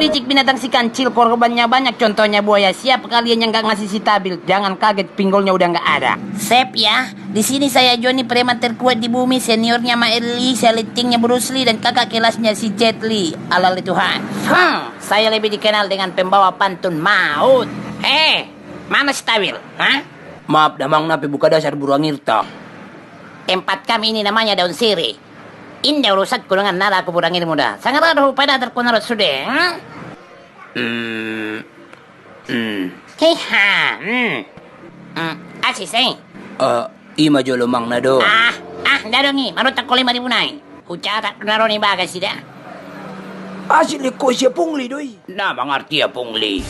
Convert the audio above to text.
licik binatang si kancil, korbannya banyak, contohnya buaya. Siapa kalian yang gak ngasih si tabir? Jangan kaget, pinggolnya udah gak ada. Sep ya, di sini saya Johnny, preman terkuat di bumi, seniornya Maeli, selitingnya Bruce Lee, dan kakak kelasnya si Jet Li. Alali Tuhan. Saya lebih dikenal dengan pembawa pantun maut. Mana si tabir? Maaf, damang napi buka dasar buruang irta. Tempat kami ini namanya daun sirih. Indah urusatku dengan nara aku burang ilmu dah. Sangat ada pada terkunarut sudah. Asis Ima jolo mang nado. Dadongi, marut tak kolima ribu naik. Ucara naroni bagas tidak. Asli ko siya pungli doi. Nah, mengerti ya pungli.